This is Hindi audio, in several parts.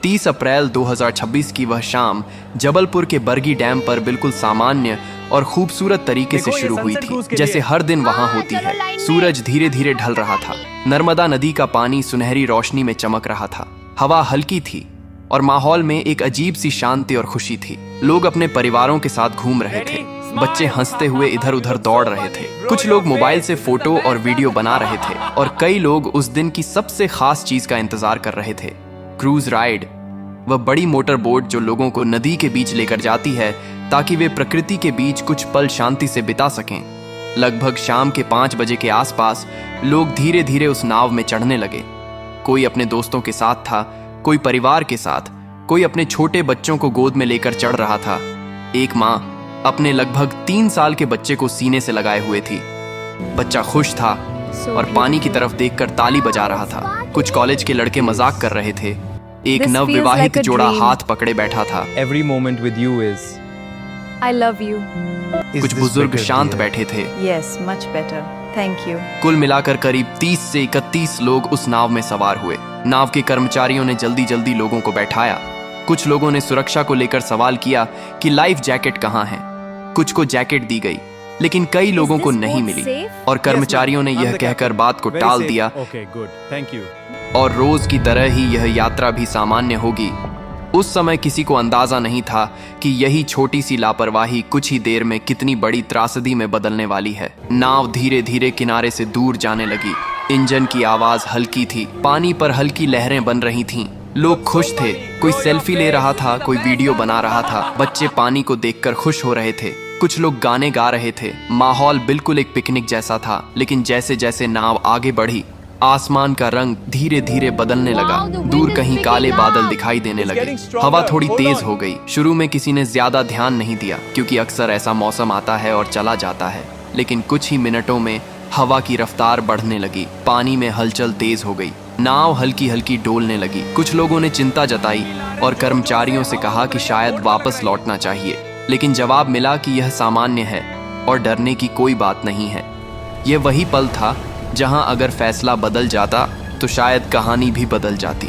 30 अप्रैल 2026 की वह शाम जबलपुर के बरगी डैम पर बिल्कुल सामान्य और खूबसूरत तरीके से शुरू हुई थी, जैसे हर दिन वहां होती है। सूरज धीरे धीरे ढल रहा था। नर्मदा नदी का पानी सुनहरी रोशनी में चमक रहा था। हवा हल्की थी और माहौल में एक अजीब सी शांति और खुशी थी। लोग अपने परिवारों के साथ घूम रहे थे। बच्चे हंसते हुए इधर उधर दौड़ रहे थे। कुछ लोग मोबाइल से फोटो और वीडियो बना रहे थे और कई लोग उस दिन की सबसे खास चीज का इंतजार कर रहे थे, क्रूज राइड। वह बड़ी मोटर बोट जो लोगों को नदी के बीच लेकर जाती है ताकि वे प्रकृति के बीच कुछ पल शांति से बिता सकें। लगभग शाम के 5 बजे के आसपास लोग धीरे धीरे उस नाव में चढ़ने लगे। कोई अपने दोस्तों के साथ था, कोई परिवार के साथ, कोई अपने छोटे बच्चों को गोद में लेकर चढ़ रहा था। एक माँ अपने लगभग 3 साल के बच्चे को सीने से लगाए हुए थी। बच्चा खुश था और पानी की तरफ देखकर ताली बजा रहा था। कुछ कॉलेज के लड़के मजाक कर रहे थे। एक नवविवाहित जोड़ा हाथ पकड़े बैठा था। Every moment with you is I love you. कुछ बुजुर्ग शांत बैठे थे। Yes, much better. Thank you. कुल मिलाकर करीब 30 से 31 लोग उस नाव में सवार हुए। नाव के कर्मचारियों ने जल्दी जल्दी लोगों को बैठाया। कुछ लोगों ने सुरक्षा को लेकर सवाल किया कि लाइफ जैकेट कहाँ है। कुछ को जैकेट दी गई, लेकिन कई लोगों को नहीं मिली और कर्मचारियों ने यह कहकर बात को टाल दिया और रोज की तरह ही यह यात्रा भी सामान्य होगी। उस समय किसी को अंदाजा नहीं था कि यही छोटी सी लापरवाही कुछ ही देर में कितनी बड़ी त्रासदी में बदलने वाली है। नाव धीरे धीरे किनारे से दूर जाने लगी। इंजन की आवाज हल्की थी। पानी पर हल्की लहरें बन रही थीं। लोग खुश थे। कोई सेल्फी ले रहा था, कोई वीडियो बना रहा था। बच्चे पानी को देखकर खुश हो रहे थे। कुछ लोग गाने गा रहे थे। माहौल बिल्कुल एक पिकनिक जैसा था। लेकिन जैसे जैसे नाव आगे बढ़ी, आसमान का रंग धीरे धीरे बदलने लगा। दूर कहीं काले बादल दिखाई देने लगे। हवा थोड़ी तेज हो गई। शुरू में किसी ने ज्यादा ध्यान नहीं दिया, क्योंकि अक्सर ऐसा मौसम आता है और चला जाता है। लेकिन कुछ ही मिनटों में हवा की रफ्तार बढ़ने लगी। पानी में हलचल तेज हो गई। नाव हल्की हल्की डोलने लगी। कुछ लोगों ने चिंता जताई और कर्मचारियों से कहा कि शायद वापस लौटना चाहिए, लेकिन जवाब मिला कि यह सामान्य है और डरने की कोई बात नहीं है। यह वही पल था जहां अगर फैसला बदल जाता तो शायद कहानी भी बदल जाती।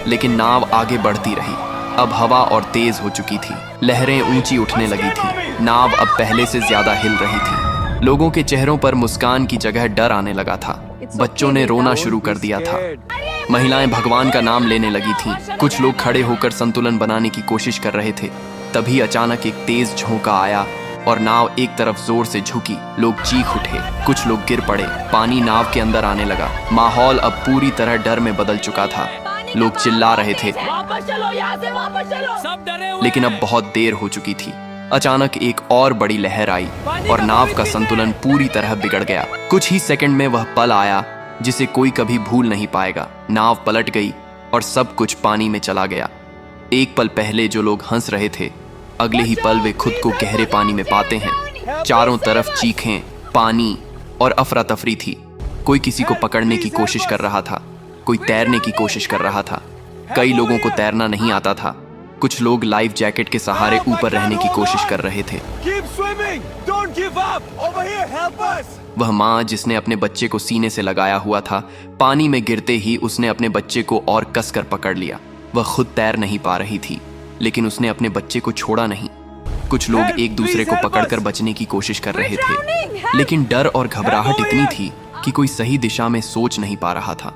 लेकिन नाव आगे बढ़ती रही। अब हवा और तेज हो चुकी थी। लहरें ऊंची उठने लगी थी। नाव अब पहले से ज्यादा हिल रही थी। लोगों के चेहरों पर मुस्कान की जगह डर आने लगा था। बच्चों ने रोना शुरू कर दिया था। महिलाएं भगवान का नाम लेने लगी थीं। कुछ लोग खड़े होकर संतुलन बनाने की कोशिश कर रहे थे। तभी अचानक एक तेज झोंका आया और नाव एक तरफ जोर से झुकी। लोग चीख उठे। कुछ लोग गिर पड़े। पानी नाव के अंदर आने लगा। माहौल अब पूरी तरह डर में बदल चुका था। लोग चिल्ला रहे थे, लेकिन अब बहुत देर हो चुकी थी। अचानक एक और बड़ी लहर आई और नाव का संतुलन पूरी तरह बिगड़ गया। कुछ ही सेकंड में वह पल आया जिसे कोई कभी भूल नहीं पाएगा। नाव पलट गई और सब कुछ पानी में चला गया। एक पल पहले जो लोग हंस रहे थे, अगले ही पल वे खुद को गहरे पानी में पाते हैं। चारों तरफ चीखें, पानी और अफरा तफरी थी। कोई किसी को पकड़ने की कोशिश कर रहा था, कोई तैरने की कोशिश कर रहा था। कई लोगों को तैरना नहीं आता था। कुछ लोग लाइफ जैकेट के सहारे ऊपर रहने की कोशिश कर रहे थे। वह माँ जिसने अपने बच्चे को सीने से लगाया हुआ था, पानी में गिरते ही उसने अपने बच्चे को और कसकर पकड़ लिया। वह खुद तैर नहीं पा रही थी, लेकिन उसने अपने बच्चे को छोड़ा नहीं। कुछ लोग एक दूसरे को पकड़कर बचने की कोशिश कर रहे थे, लेकिन डर और घबराहट इतनी थी कि कोई सही दिशा में सोच नहीं पा रहा था।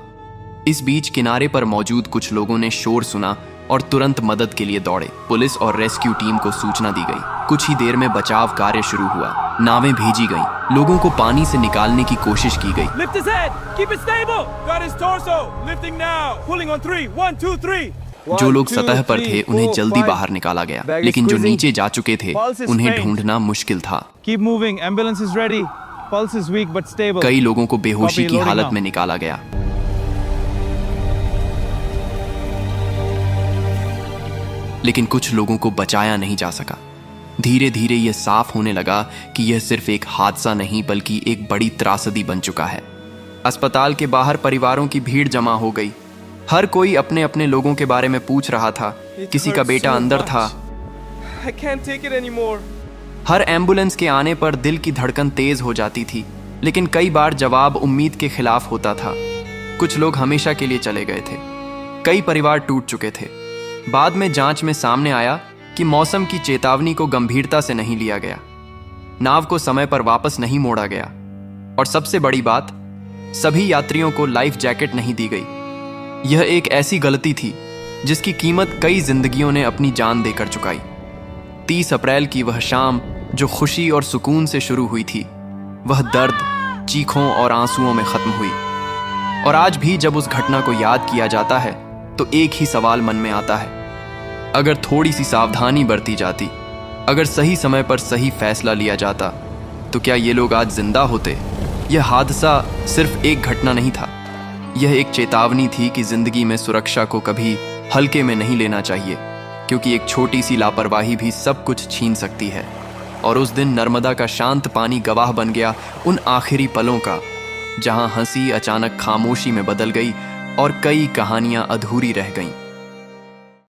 इस बीच किनारे पर मौजूद कुछ लोगों ने शोर सुना और तुरंत मदद के लिए दौड़े। पुलिस और रेस्क्यू टीम को सूचना दी गई। कुछ ही देर में बचाव कार्य शुरू हुआ। नावें भेजी गईं। लोगों को पानी से निकालने की कोशिश की गई। जो लोग सतह पर थे उन्हें जल्दी बाहर निकाला गया, लेकिन जो नीचे जा चुके थे उन्हें ढूंढना मुश्किल था। कई लोगों को बेहोशी की हालत में निकाला गया। लेकिन कुछ लोगों को बचाया नहीं जा सका। धीरे धीरे यह साफ होने लगा कि यह सिर्फ एक हादसा नहीं बल्कि एक बड़ी त्रासदी बन चुका है। अस्पताल के बाहर परिवारों की भीड़ जमा हो गई। हर कोई अपने अपने लोगों के बारे में पूछ रहा था। किसी का बेटा अंदर था। हर एम्बुलेंस के आने पर दिल की धड़कन तेज हो जाती थी, लेकिन कई बार जवाब उम्मीद के खिलाफ होता था। कुछ लोग हमेशा के लिए चले गए थे। कई परिवार टूट चुके थे। बाद में जांच में सामने आया कि मौसम की चेतावनी को गंभीरता से नहीं लिया गया, नाव को समय पर वापस नहीं मोड़ा गया और सबसे बड़ी बात, सभी यात्रियों को लाइफ जैकेट नहीं दी गई। यह एक ऐसी गलती थी जिसकी कीमत कई जिंदगियों ने अपनी जान देकर चुकाई। 30 अप्रैल की वह शाम जो खुशी और सुकून से शुरू हुई थी, वह दर्द, चीखों और आंसुओं में खत्म हुई। और आज भी जब उस घटना को याद किया जाता है तो एक ही सवाल मन में आता है, अगर थोड़ी सी सावधानी बरती जाती, अगर सही समय पर सही फैसला लिया जाता, तो क्या ये लोग आज जिंदा होते? यह हादसा सिर्फ एक घटना नहीं था, यह एक चेतावनी थी कि जिंदगी में सुरक्षा को कभी हल्के में नहीं लेना चाहिए, क्योंकि एक छोटी सी लापरवाही भी सब कुछ छीन सकती है। और उस दिन नर्मदा का शांत पानी गवाह बन गया उन आखिरी पलों का, जहां हंसी अचानक खामोशी में बदल गई और कई कहानियां अधूरी रह गईं।